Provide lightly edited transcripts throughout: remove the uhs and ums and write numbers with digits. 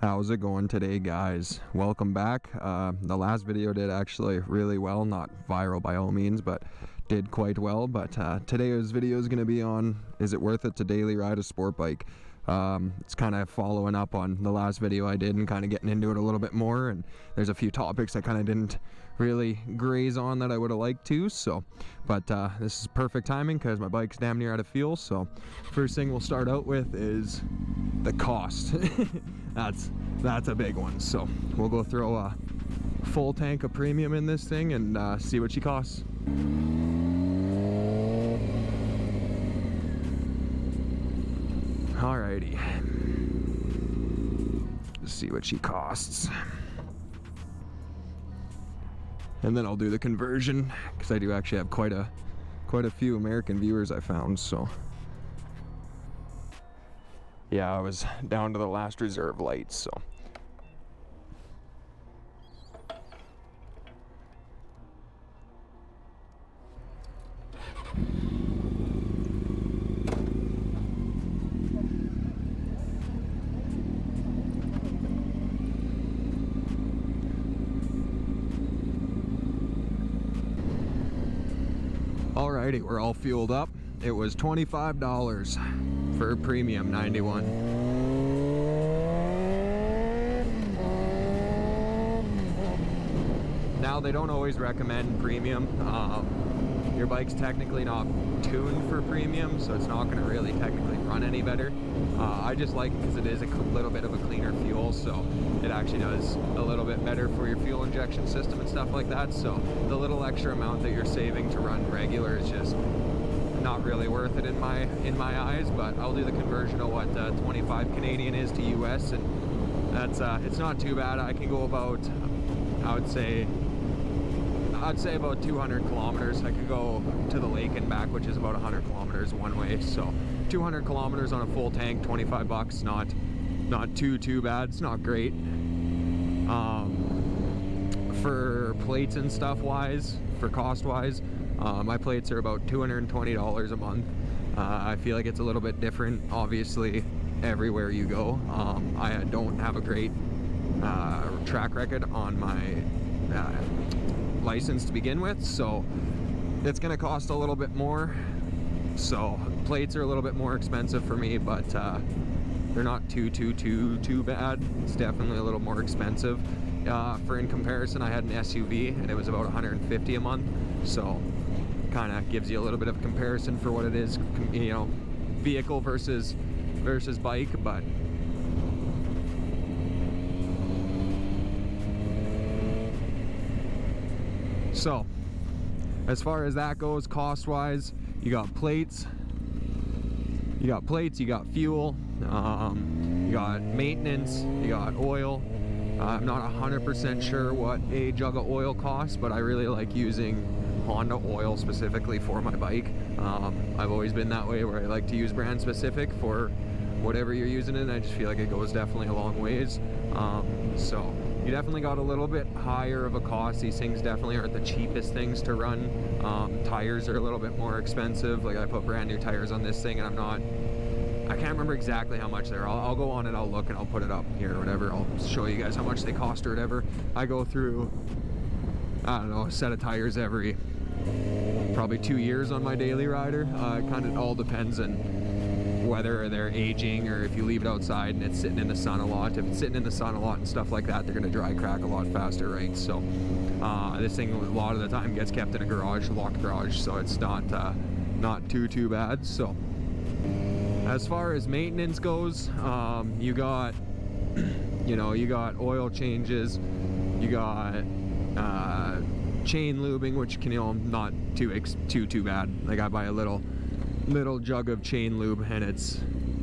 How's it going today, guys? Welcome back. The last video did actually really well, not viral by all means, but did quite well. But today's video is going to be on, is it worth it to daily ride a sport bike? It's kind of following up on the last video I did and kind of getting into it a little bit more, and there's a few topics I kind of didn't really graze on that I would have liked to, so but this is perfect timing because my bike's damn near out of fuel. So first thing we'll start out with is the cost. That's a big one, so we'll go throw a full tank of premium in this thing and see what she costs. Alrighty, let's see what she costs, and then I'll do the conversion because I do actually have quite a few American viewers I found. So yeah, I was down to the last reserve light, so alrighty, we're all fueled up. It was $25 for premium 91. Now they don't always recommend premium. Your bike's technically not tuned for premium, so it's not going to really technically run any better. I just like it because it is a little bit of a cleaner fuel, so it actually does a little bit better for your fuel injection system and stuff like that. So the little extra amount that you're saving to run regular is just not really worth it in my eyes. But I'll do the conversion of what 25 Canadian is to US, and that's it's not too bad. I can go about, I'd say about 200 kilometers. I could go to the lake and back, which is about 100 kilometers one way. So 200 kilometers on a full tank, 25 bucks, not too bad. It's not great. For plates and stuff wise, for cost wise, my plates are about $220 a month. I feel like it's a little bit different, obviously, everywhere you go. I don't have a great track record on my license to begin with, so it's gonna cost a little bit more. So plates are a little bit more expensive for me, but they're not too bad. It's definitely a little more expensive. For in comparison, I had an SUV and it was about $150 a month, so kind of gives you a little bit of comparison for what it is, you know, vehicle versus bike. But so as far as that goes, cost wise, you got plates, you got fuel, you got maintenance, you got oil. I'm not 100% sure what a jug of oil costs, but I really like using Honda oil specifically for my bike. I've always been that way, where I like to use brand specific for whatever you're using it. I just feel like it goes definitely a long ways. So you definitely got a little bit higher of a cost. These things definitely aren't the cheapest things to run. Tires are a little bit more expensive. Like I put brand new tires on this thing, and I can't remember exactly how much they're. I'll go on and I'll look and I'll put it up here or whatever. I'll show you guys how much they cost or whatever. I go through, I don't know, a set of tires every probably 2 years on my daily rider. It kind of all depends on whether they're aging or if you leave it outside and it's sitting in the sun a lot. If it's sitting in the sun a lot and stuff like that, they're going to dry crack a lot faster, right? So this thing a lot of the time gets kept in a garage, locked garage, so it's not too bad. So as far as maintenance goes, you got you got oil changes, you got chain lubing, which can, not too bad. Like I buy a little jug of chain lube, and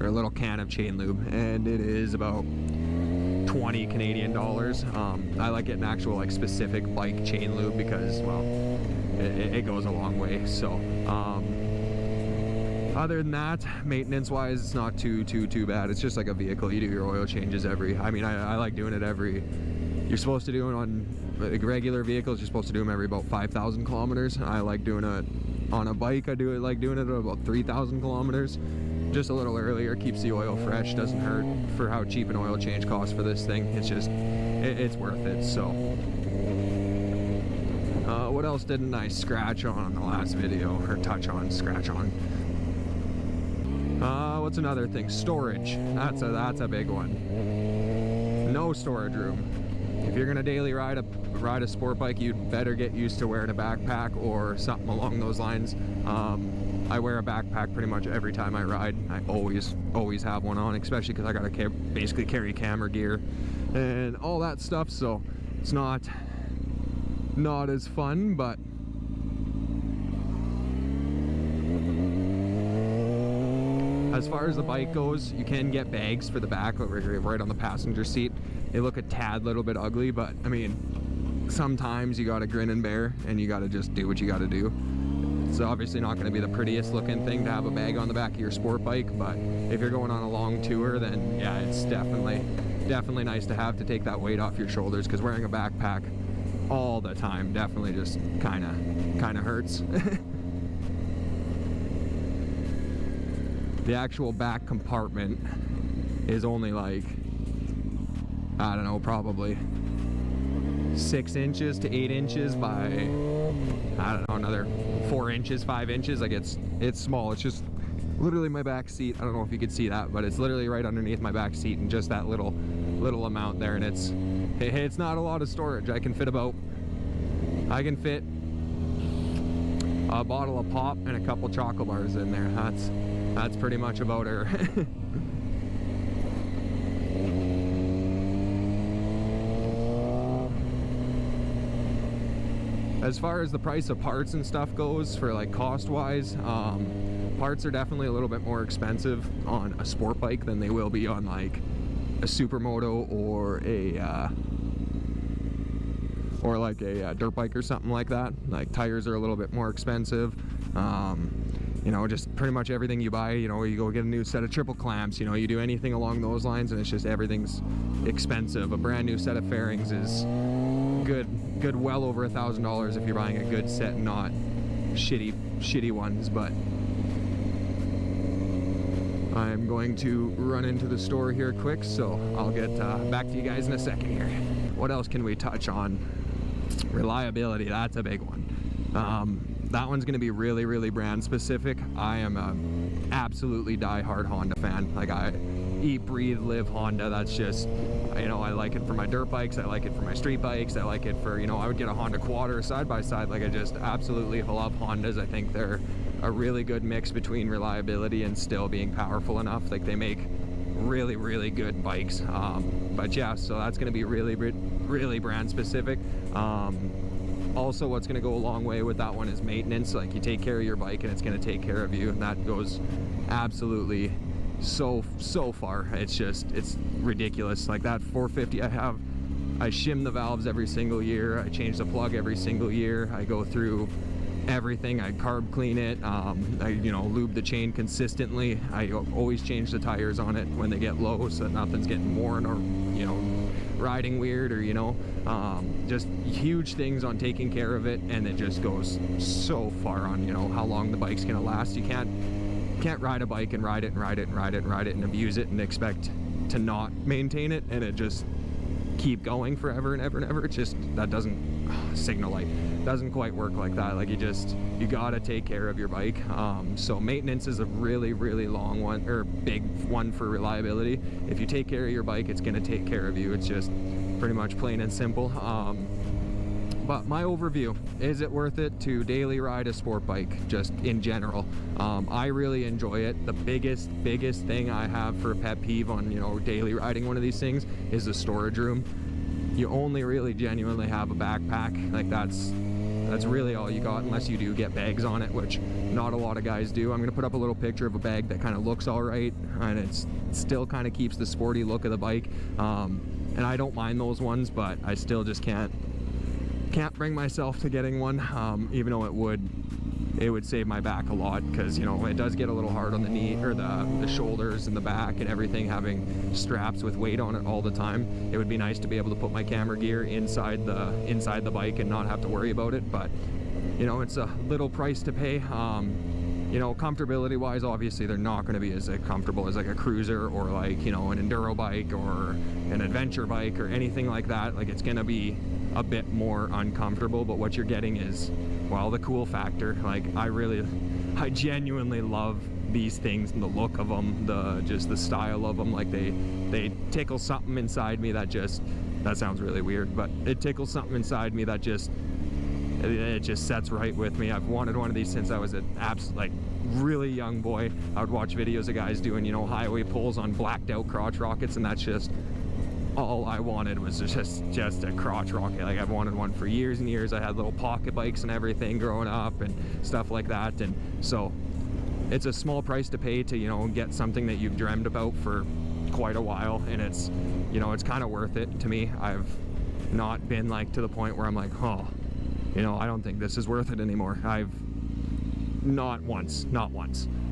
or a little can of chain lube, and it is about 20 Canadian dollars. I like getting actual like specific bike chain lube because, well, it goes a long way. So other than that, maintenance wise, it's not too bad. It's just like a vehicle. You do your oil changes I like doing it you're supposed to do it on like regular vehicles, you're supposed to do them every about 5,000 kilometers. I like doing it on a bike. Like doing it at about 3,000 kilometers. just a little earlier, keeps the oil fresh, doesn't hurt. For how cheap an oil change costs for this thing, it's just, it's worth it. So what else didn't I scratch on the last video, or touch on, scratch on? What's another thing? Storage. That's a big one. No storage room. If you're gonna daily ride a sport bike, you'd better get used to wearing a backpack or something along those lines. I wear a backpack pretty much every time I ride. I always have one on, especially because I gotta basically carry camera gear and all that stuff. So it's not as fun, but as far as the bike goes, you can get bags for the back right on the passenger seat. They look a tad little bit ugly, but I mean, sometimes you gotta grin and bear and you gotta just do what you gotta do. It's obviously not gonna be the prettiest looking thing to have a bag on the back of your sport bike, but if you're going on a long tour, then yeah, it's definitely nice to have, to take that weight off your shoulders, because wearing a backpack all the time definitely just kind of hurts. The actual back compartment is only like, I don't know, probably 6 inches to 8 inches by, I don't know, another 4 inches, 5 inches. Like it's small. It's just literally my back seat. I don't know if you could see that, but it's literally right underneath my back seat, and just that little amount there, and it's not a lot of storage. I can fit a bottle of pop and a couple chocolate bars in there. That's pretty much about her. As far as the price of parts and stuff goes, for like cost wise, parts are definitely a little bit more expensive on a sport bike than they will be on like a supermoto or like a dirt bike or something like that. Like tires are a little bit more expensive. You know, just pretty much everything you buy, you know, you go get a new set of triple clamps, you know, you do anything along those lines, and it's just everything's expensive. A brand new set of fairings is good well over $1,000 if you're buying a good set, not shitty ones. But I'm going to run into the store here quick, so I'll get back to you guys in a second here. What else can we touch on? Reliability, that's a big one. That one's going to be really brand specific. I am a absolutely die-hard Honda fan. Like, I eat, breathe, live Honda. That's just, you know, I like it for my dirt bikes, I like it for my street bikes, I like it for, you know, I would get a Honda Quad or a side-by-side. Like, I just absolutely love Hondas. I think they're a really good mix between reliability and still being powerful enough. Like, they make really good bikes. But yeah, so that's going to be really brand specific. Also, what's going to go a long way with that one is maintenance. Like, you take care of your bike and it's going to take care of you, and that goes absolutely so far. It's ridiculous. Like, that 450 I shim the valves every single year, I change the plug every single year, I go through everything, I carb clean it, I, you know, lube the chain consistently. I always change the tires on it when they get low so that nothing's getting worn or, you know, riding weird, or, you know, just huge things on taking care of it. And it just goes so far on, you know, how long the bike's gonna last. You can't ride a bike and ride it and abuse it and expect to not maintain it, and it just keep going forever and ever. It's just, that doesn't, signal light doesn't quite work like that. Like, you gotta take care of your bike. So maintenance is a really long one, or big one, for reliability. If you take care of your bike, it's gonna take care of you. It's just pretty much plain and simple. But my overview, is it worth it to daily ride a sport bike, just in general? I really enjoy it. The biggest thing I have for a pet peeve on, you know, daily riding one of these things is the storage room. You only really genuinely have a backpack. Like, that's really all you got, unless you do get bags on it, which not a lot of guys do. I'm gonna put up a little picture of a bag that kind of looks all right, and it still kind of keeps the sporty look of the bike. And I don't mind those ones, but I still just can't bring myself to getting one, even though it would save my back a lot, because, you know, it does get a little hard on the knee, or the shoulders and the back and everything, having straps with weight on it all the time. It would be nice to be able to put my camera gear inside the bike and not have to worry about it, but, you know, it's a little price to pay. you know, comfortability wise, obviously they're not going to be as comfortable as like a cruiser or like, you know, an enduro bike or an adventure bike or anything like that. Like, it's going to be a bit more uncomfortable, but what you're getting is, well, the cool factor. Like, I genuinely love these things and the look of them, just the style of them. Like, they tickle something inside me that sounds really weird, but it tickles something inside me that it just sets right with me. I've wanted one of these since I was an like really young boy. I would watch videos of guys doing, you know, highway pulls on blacked out crotch rockets, and that's just all I wanted, was just a crotch rocket. Like, I've wanted one for years and years. I had little pocket bikes and everything growing up and stuff like that, and so it's a small price to pay to, you know, get something that you've dreamed about for quite a while, and it's, you know, it's kind of worth it to me. I've not been like to the point where I'm like, oh, you know, I don't think this is worth it anymore. I've not once.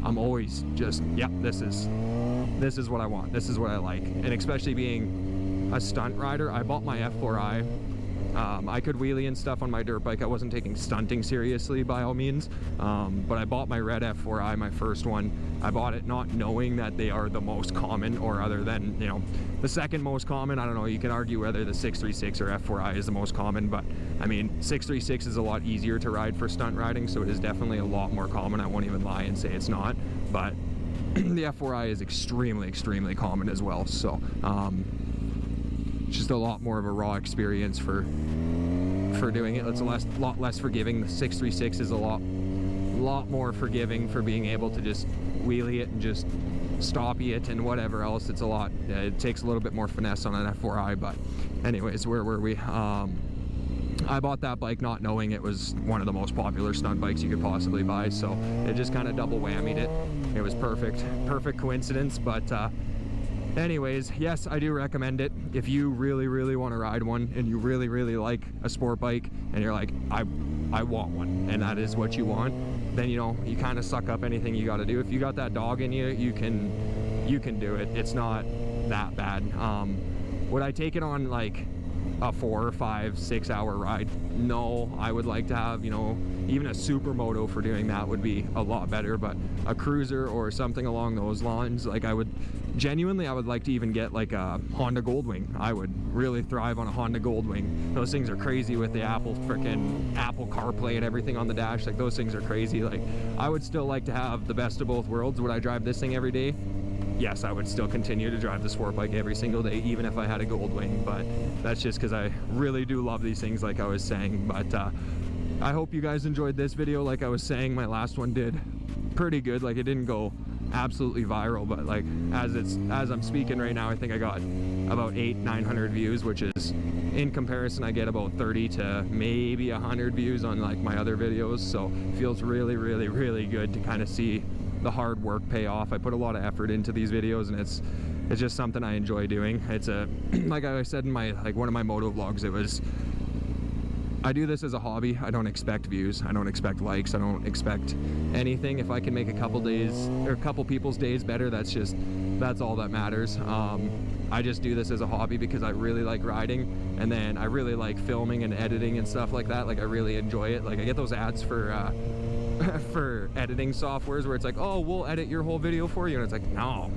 I'm always just, yeah, this is what I want. This is what I like. And especially being a stunt rider, I bought my F4i. I could wheelie and stuff on my dirt bike. I wasn't taking stunting seriously by all means, but I bought my red F4i, my first one. I bought it not knowing that they are the most common, or other than, you know, the second most common. I don't know, you can argue whether the 636 or F4i is the most common, but I mean, 636 is a lot easier to ride for stunt riding, so it is definitely a lot more common. I won't even lie and say it's not, but the F4i is extremely common as well. So just a lot more of a raw experience for doing it. It's a lot less forgiving. The 636 is a lot more forgiving for being able to just wheelie it and just stoppy it and whatever else. It's a lot, it takes a little bit more finesse on an F4i. But anyways, where were we? I bought that bike not knowing it was one of the most popular stunt bikes you could possibly buy, so it just kind of double whammied it. It was perfect coincidence. But anyways, yes, I do recommend it. If you really want to ride one, and you really like a sport bike, and you're like, I want one, and that is what you want, then, you know, you kind of suck up anything you got to do. If you got that dog in you, you can do it. It's not that bad. Would I take it on like a 4, 5, 6 hour ride? No. I would like to have, you know, even a supermoto for doing that would be a lot better, but a cruiser or something along those lines, like, I would like to even get like a Honda Goldwing. I would really thrive on a Honda Goldwing. Those things are crazy with the Apple CarPlay and everything on the dash. Like, those things are crazy. Like, I would still like to have the best of both worlds. Would I drive this thing every day? Yes, I would still continue to drive the sport bike every single day, even if I had a Goldwing, but that's just because I really do love these things, like I was saying. But I hope you guys enjoyed this video. Like I was saying, my last one did pretty good. Like, it didn't go absolutely viral, but like, as I'm speaking right now, I think I got about 800-900 views, which is, in comparison, I get about 30 to maybe 100 views on like my other videos. So it feels really good to kind of see the hard work pay off. I put a lot of effort into these videos, and it's just something I enjoy doing. It's like I said in my, like, one of my moto vlogs, I do this as a hobby. I don't expect views. I don't expect likes. I don't expect anything. If I can make a couple days or a couple people's days better, that's all that matters. I just do this as a hobby because I really like riding, and then I really like filming and editing and stuff like that. Like, I really enjoy it. Like, I get those ads for for editing softwares where it's like, oh, we'll edit your whole video for you, and it's like, no,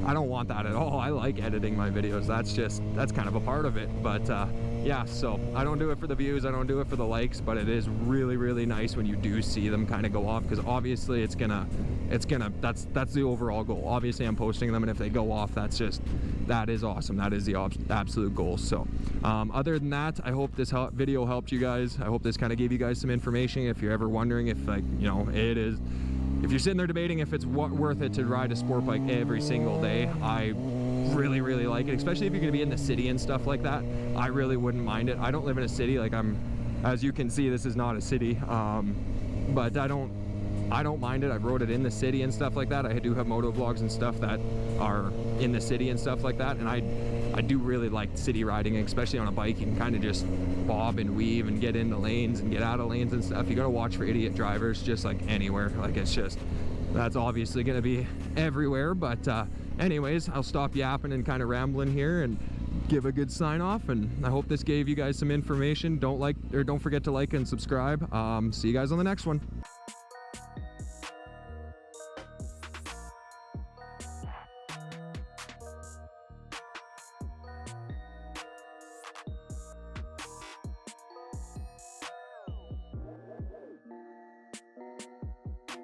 I don't want that at all. I like editing my videos. That's kind of a part of it. But yeah, so I don't do it for the views, I don't do it for the likes, but it is really nice when you do see them kind of go off, because obviously that's the overall goal. Obviously I'm posting them, and if they go off, that is awesome. That is the absolute goal. So other than that, I hope this video helped you guys. I hope this kind of gave you guys some information. If you're ever wondering if, like, you know, if you're sitting there debating if it's worth it to ride a sport bike every single day, I really like it, especially if you're going to be in the city and stuff like that. I really wouldn't mind it. I don't live in a city. Like, as you can see, this is not a city, but I don't mind it. I've rode it in the city and stuff like that. I do have moto vlogs and stuff that are in the city and stuff like that, and I do really like city riding, especially on a bike. You can kind of just bob and weave and get into lanes and get out of lanes and stuff. You gotta watch for idiot drivers, just like anywhere. Like, that's obviously gonna be everywhere. But anyways, I'll stop yapping and kind of rambling here and give a good sign off, and I hope this gave you guys some information. Don't forget to like and subscribe. See you guys on the next one.